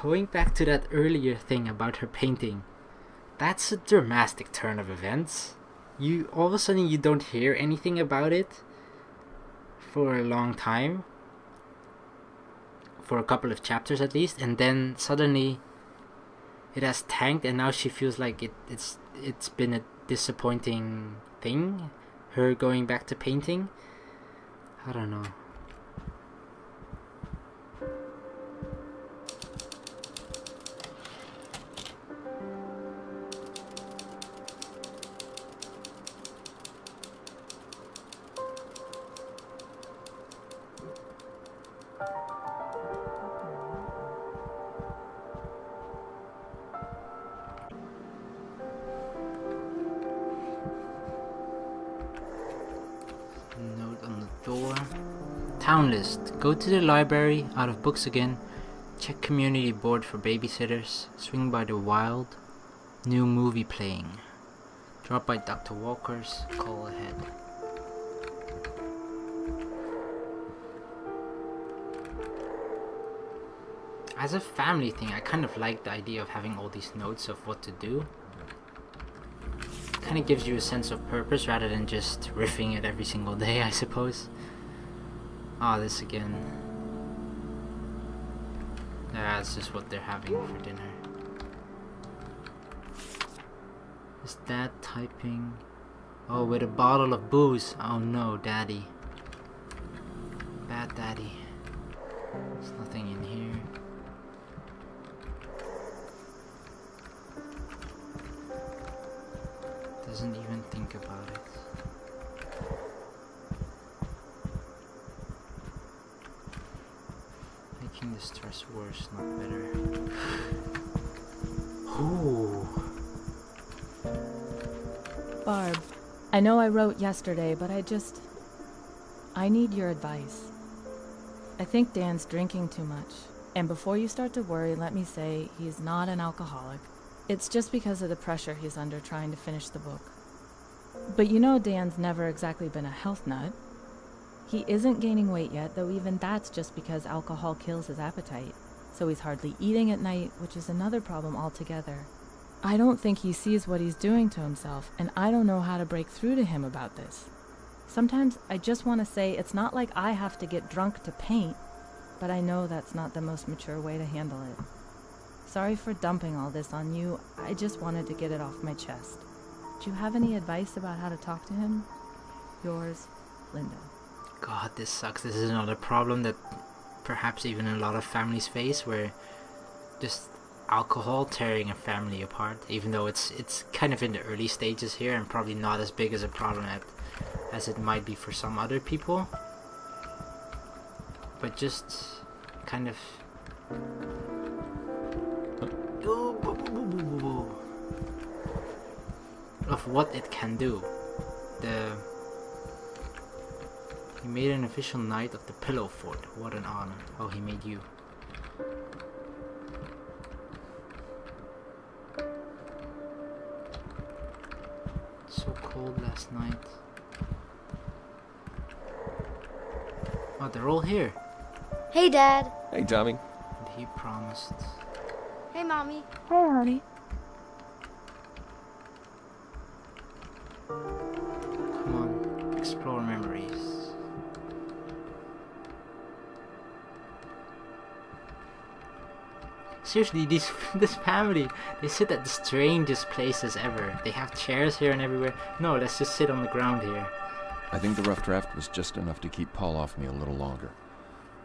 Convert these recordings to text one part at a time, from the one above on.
going back to that earlier thing about her painting, that's a dramatic turn of events. You all of a sudden you don't hear anything about it for a long time, for a couple of chapters at least, and then suddenly it has tanked, and now she feels like it's been a disappointing thing, her going back to painting. I don't know. Note on the door. Town list. Go to the library, out of books again. Check community board for babysitters. Swing by the wild. New movie playing. Drop by Dr. Walker's. Call ahead. As a family thing, I kind of like the idea of having all these notes of what to do. Kind of gives you a sense of purpose rather than just riffing it every single day, I suppose. Ah, this again. That's just what they're having for dinner. Is Dad typing? Oh, with a bottle of booze. Oh no, Daddy. Bad Daddy. There's nothing in here. Doesn't even think about it. Making the stress worse, not better. Ooh. Barb, I know I wrote yesterday, but I need your advice. I think Dan's drinking too much. And before you start to worry, let me say he's not an alcoholic. It's just because of the pressure he's under trying to finish the book. But you know Dan's never exactly been a health nut. He isn't gaining weight yet, though even that's just because alcohol kills his appetite. So he's hardly eating at night, which is another problem altogether. I don't think he sees what he's doing to himself, and I don't know how to break through to him about this. Sometimes I just want to say it's not like I have to get drunk to paint, but I know that's not the most mature way to handle it. Sorry for dumping all this on you. I just wanted to get it off my chest. Do you have any advice about how to talk to him? Yours, Linda. God, this sucks. This is another problem that perhaps even a lot of families face, where just alcohol tearing a family apart, even though it's kind of in the early stages here and probably not as big as a problem as it might be for some other people. But just kind of of what it can do. He made an official knight of the Pillow Fort. What an honor. Oh, he made you. So cold last night. Oh, they're all here. Hey, Dad. Hey, Tommy. And he promised. Hey, Mommy. Hey, honey. Come on, explore memories. Seriously, this family, they sit at the strangest places ever. They have chairs here and everywhere. No, let's just sit on the ground here. I think the rough draft was just enough to keep Paul off me a little longer.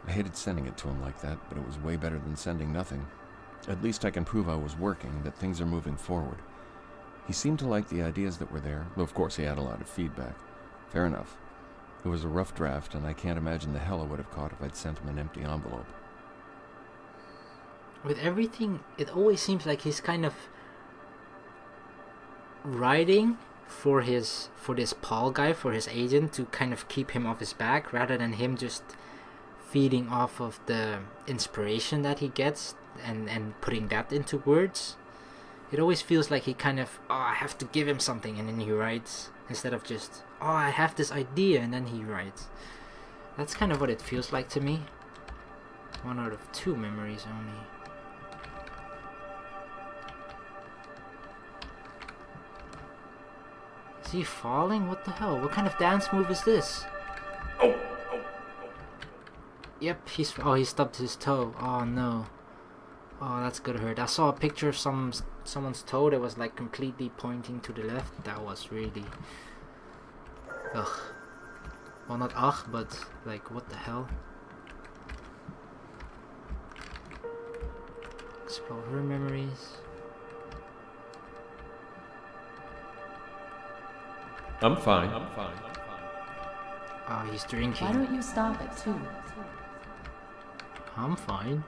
I hated sending it to him like that, but it was way better than sending nothing. At least I can prove I was working, that things are moving forward. He seemed to like the ideas that were there, though of course he had a lot of feedback. Fair enough. It was a rough draft, and I can't imagine the hell I would have caught if I'd sent him an empty envelope. With everything, it always seems like he's kind of writing for this Paul guy, for his agent, to kind of keep him off his back, rather than him just feeding off of the inspiration that he gets and putting that into words. It always feels like he kind of, I have to give him something, and then he writes, instead of just, I have this idea, and then he writes. That's kind of what it feels like to me. 1 out of 2 memories only. he falling? What the hell? What kind of dance move is this? Yep, he stubbed his toe. Oh no. Oh, that's gonna hurt. I saw a picture of someone's toe that was like completely pointing to the left. That was really... Ugh. Well, not ugh, but like, what the hell? Explore her memories. I'm fine. Oh, he's drinking. Why don't you stop at 2? I'm fine.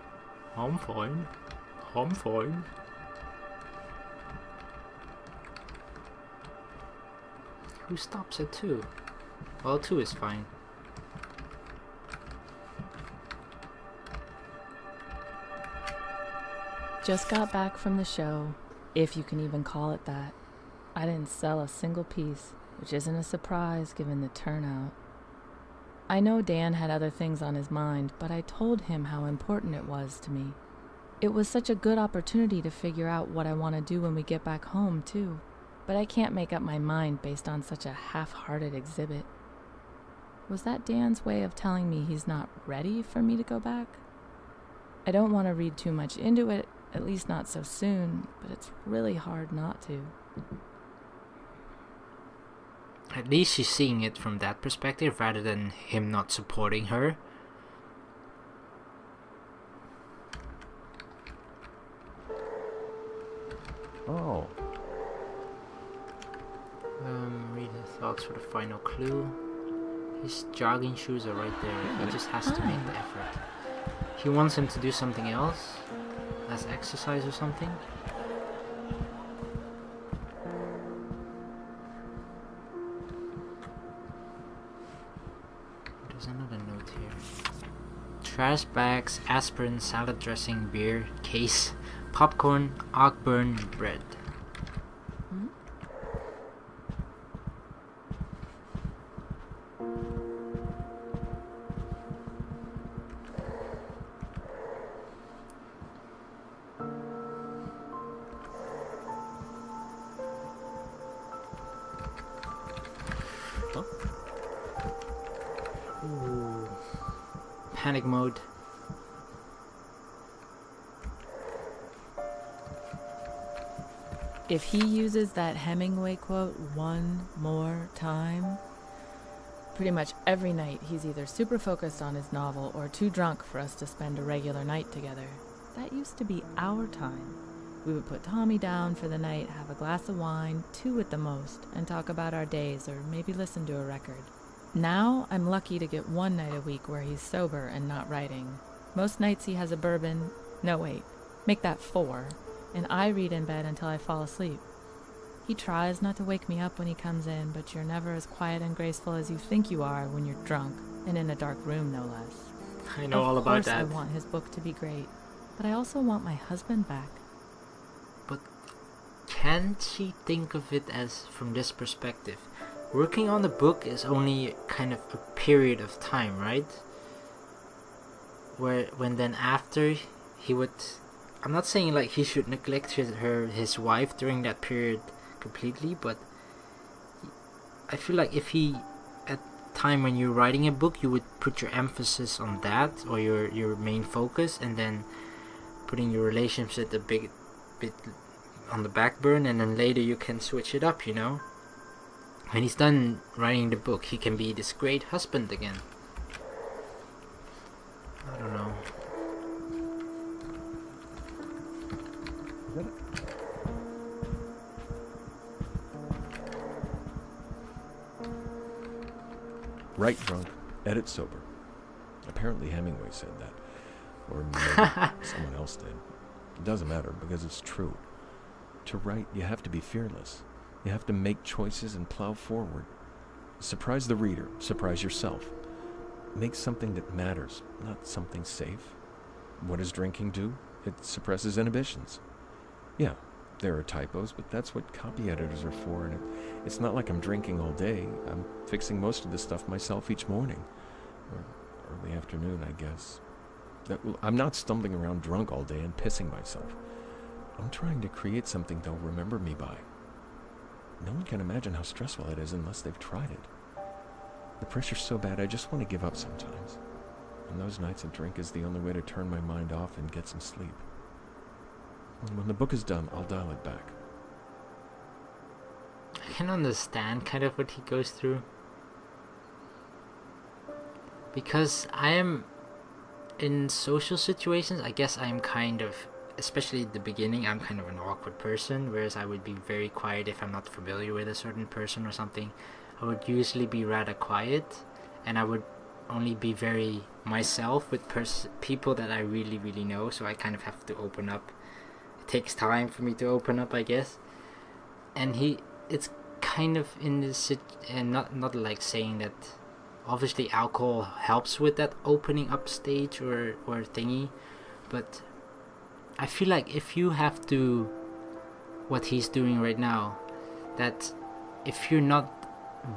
Who stops at 2? Well, 2 is fine. Just got back from the show, if you can even call it that. I didn't sell a single piece, which isn't a surprise given the turnout. I know Dan had other things on his mind, but I told him how important it was to me. It was such a good opportunity to figure out what I want to do when we get back home, too. But I can't make up my mind based on such a half-hearted exhibit. Was that Dan's way of telling me he's not ready for me to go back? I don't want to read too much into it, at least not so soon, but it's really hard not to. At least she's seeing it from that perspective rather than him not supporting her. Oh. Read his thoughts for the final clue. His jogging shoes are right there. He just has to make the effort. He wants him to do something else, as exercise or something. There's another note here. Trash bags, aspirin, salad dressing, beer, case, popcorn, Ogburn, bread. Ooh. Panic mode. If he uses that Hemingway quote one more time, pretty much every night he's either super focused on his novel or too drunk for us to spend a regular night together. That used to be our time. We would put Tommy down for the night, have a glass of wine, 2 at the most, and talk about our days or maybe listen to a record. Now, I'm lucky to get 1 night a week where he's sober and not writing. Most nights he has a bourbon. No, wait. Make that 4. And I read in bed until I fall asleep. He tries not to wake me up when he comes in, but you're never as quiet and graceful as you think you are when you're drunk, and in a dark room, no less. I know all about that. Of course I want his book to be great, but I also want my husband back. But can't she think of it as from this perspective? Working on the book is only kind of a period of time, right? When then after he would... I'm not saying like he should neglect his wife during that period completely, but I feel like if he, at time when you're writing a book, you would put your emphasis on that, or your main focus, and then putting your relationship a bit on the back burner, and then later you can switch it up, you know? When he's done writing the book, he can be this great husband again. I don't know. Write drunk, edit sober. Apparently Hemingway said that. Or maybe someone else did. It doesn't matter because it's true. To write, you have to be fearless. You have to make choices and plow forward. Surprise the reader. Surprise yourself. Make something that matters, not something safe. What does drinking do? It suppresses inhibitions. Yeah, there are typos, but that's what copy editors are for, and it's not like I'm drinking all day. I'm fixing most of this stuff myself each morning. Or early afternoon, I guess. I'm not stumbling around drunk all day and pissing myself. I'm trying to create something they'll remember me by. No one can imagine how stressful it is unless they've tried it. The pressure's so bad I just want to give up sometimes. On those nights, a drink is the only way to turn my mind off and get some sleep. And when the book is done, I'll dial it back. I can understand kind of what he goes through. Because I am in social situations, I guess I'm kind of, especially at the beginning, I'm kind of an awkward person, whereas I would be very quiet if I'm not familiar with a certain person or something. I would usually be rather quiet, and I would only be very myself with people that I really, really know, so I kind of have to open up. It takes time for me to open up, I guess. And it's kind of in this, and not like saying that obviously alcohol helps with that opening up stage or thingy, but I feel like if you have to, what he's doing right now, that if you're not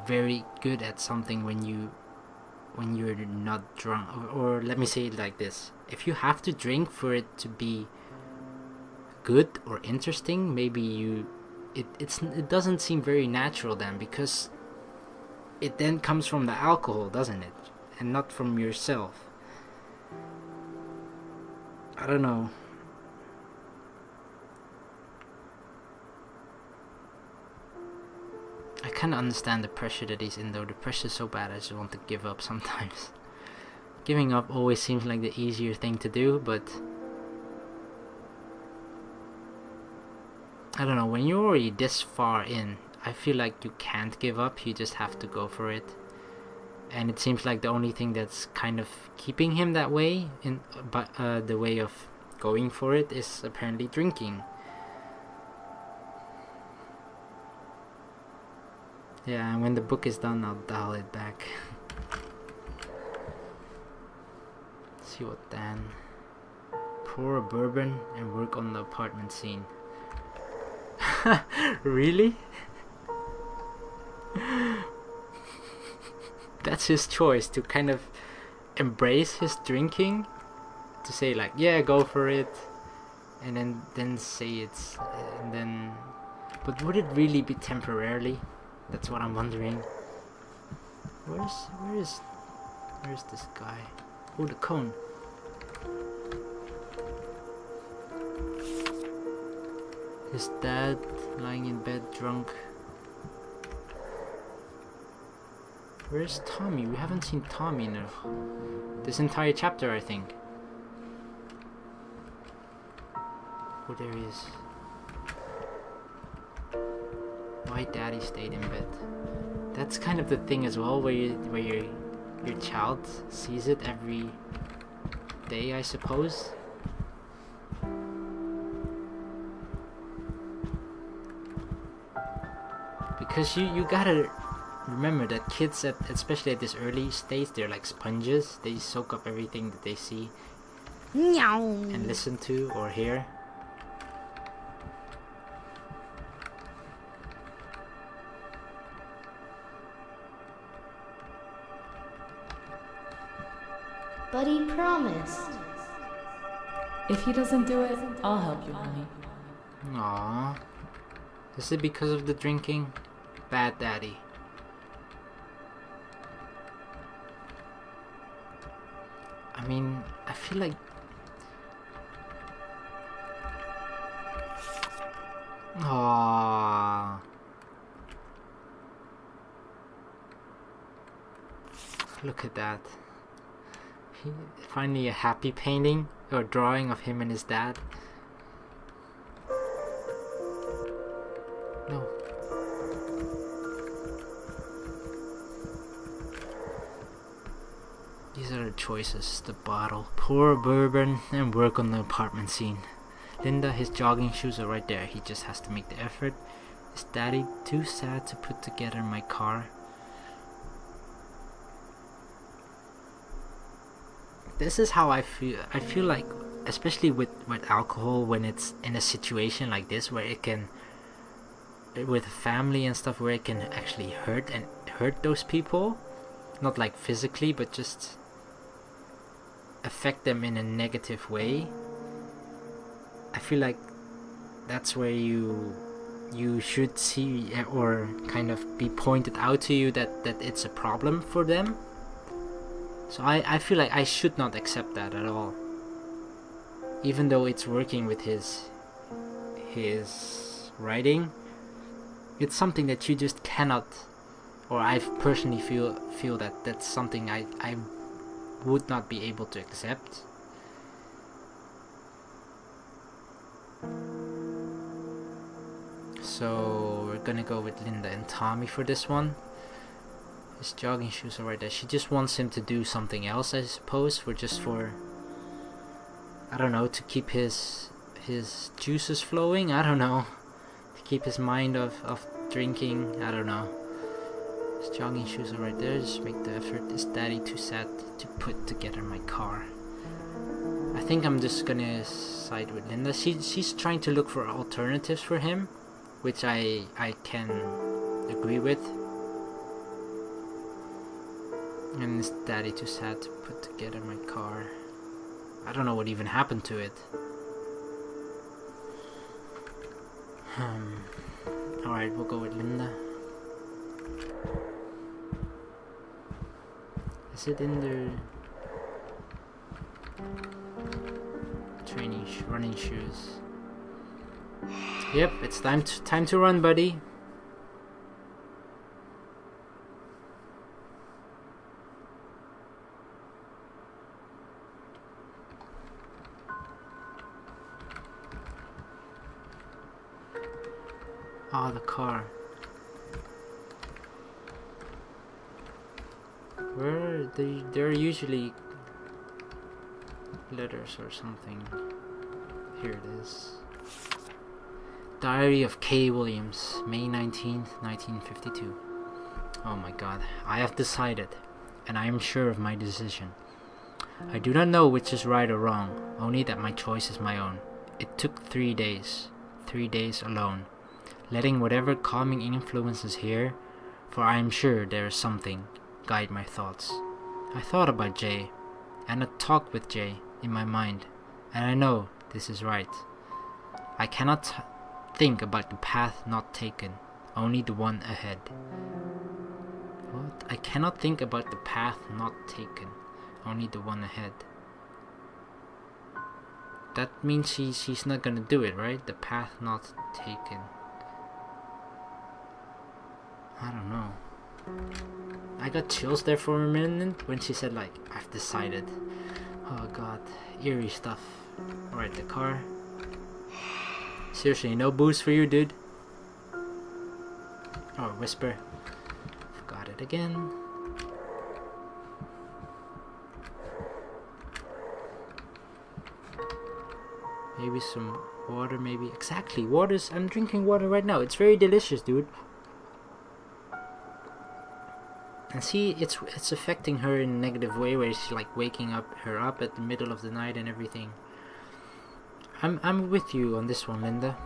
very good at something when you're not drunk, or let me say it like this, if you have to drink for it to be good or interesting, maybe it doesn't seem very natural then, because it then comes from the alcohol, doesn't it, and not from yourself. I don't know. I kind of understand the pressure that he's in, though. The pressure's so bad I just want to give up sometimes. Giving up always seems like the easier thing to do, but I don't know, when you're already this far in, I feel like you can't give up, you just have to go for it. And it seems like the only thing that's kind of keeping him that way, the way of going for it, is apparently drinking. Yeah, and when the book is done, I'll dial it back. See what Dan. Pour a bourbon and work on the apartment scene. Really? That's his choice, to kind of embrace his drinking, to say like, yeah, go for it, and then say it's, and then, but would it really be temporarily? That's what I'm wondering. Where's this guy? Oh, the cone. His dad lying in bed drunk. Where's Tommy? We haven't seen Tommy in this entire chapter, I think. Oh, there he is. Why Daddy stayed in bed. That's kind of the thing as well, where your child sees it every day, I suppose. Because you gotta remember that kids, especially at this early stage, they're like sponges. They soak up everything that they see and listen to or hear. But he promised. If he doesn't do it, I'll help you, honey. Aww. Is it because of the drinking? Bad daddy. I mean, I feel like... Aww. Look at that. Finally a happy painting or drawing of him and his dad. No. These are the choices. The bottle. Pour bourbon and work on the apartment scene. Linda, his jogging shoes are right there. He just has to make the effort. Is Daddy too sad to put together my car? This is how I feel. I feel like, especially with alcohol, when it's in a situation like this, where it can, with family and stuff, where it can actually hurt those people, not like physically, but just affect them in a negative way. I feel like that's where you you should see or kind of be pointed out to you that it's a problem for them. So I feel like I should not accept that at all, even though it's working with his writing. It's something that you just cannot, or I personally feel that that's something I would not be able to accept. So we're gonna go with Linda and Tommy for this one. His jogging shoes are right there. She just wants him to do something else, I suppose, for I don't know, to keep his juices flowing. I don't know, to keep his mind of drinking. I don't know. His jogging shoes are right there. Just make the effort. Is Daddy too sad to put together my car? I think I'm just gonna side with Linda. She's trying to look for alternatives for him, which I can agree with. And is Daddy too sad to put together my car? I don't know what even happened to it. Alright, we'll go with Linda. Is it in their running shoes? Yep, it's time to run, buddy. Ah, the car. Where they're usually letters or something. Here it is. Diary of K. Williams, May 19th, 1952. Oh my god, I have decided, and I am sure of my decision. I do not know which is right or wrong, only that my choice is my own. It took 3 days alone, letting whatever calming influences here, for I am sure there is something, guide my thoughts. I thought about Jay, and I talked with Jay in my mind, and I know this is right. I cannot think about the path not taken, only the one ahead. What? I cannot think about the path not taken, only the one ahead. That means she's not gonna do it, right? The path not taken. I don't know. I got chills there for a minute when she said, like, I've decided. Oh god, eerie stuff. Alright, the car. Seriously, no booze for you, dude? Oh, whisper. Forgot it again. Maybe some water, maybe. Exactly, waters. I'm drinking water right now. It's very delicious, dude. And see, it's affecting her in a negative way, where she's like waking her up at the middle of the night and everything. I'm with you on this one, Linda.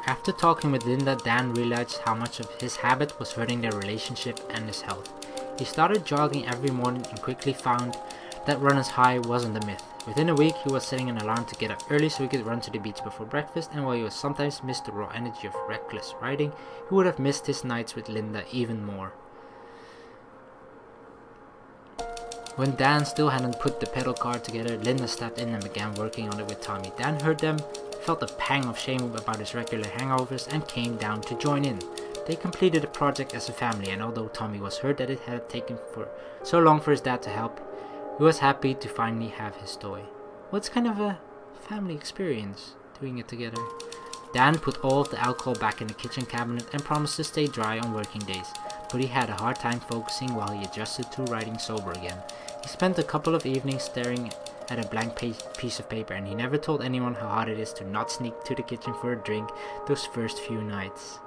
After talking with Linda, Dan realized how much of his habit was hurting their relationship and his health. He started jogging every morning and quickly found that runner's high wasn't a myth. Within a week, he was setting an alarm to get up early so he could run to the beach before breakfast, and while he would sometimes miss the raw energy of reckless riding, he would have missed his nights with Linda even more. When Dan still hadn't put the pedal car together, Linda stepped in and began working on it with Tommy. Dan heard them, felt a pang of shame about his regular hangovers, and came down to join in. They completed the project as a family, and although Tommy was hurt that it had taken for so long for his dad to help, he was happy to finally have his toy. Well, it's kind of a family experience, doing it together. Dan put all of the alcohol back in the kitchen cabinet and promised to stay dry on working days, but he had a hard time focusing while he adjusted to riding sober again. He spent a couple of evenings staring at a blank piece of paper, and he never told anyone how hard it is to not sneak to the kitchen for a drink those first few nights.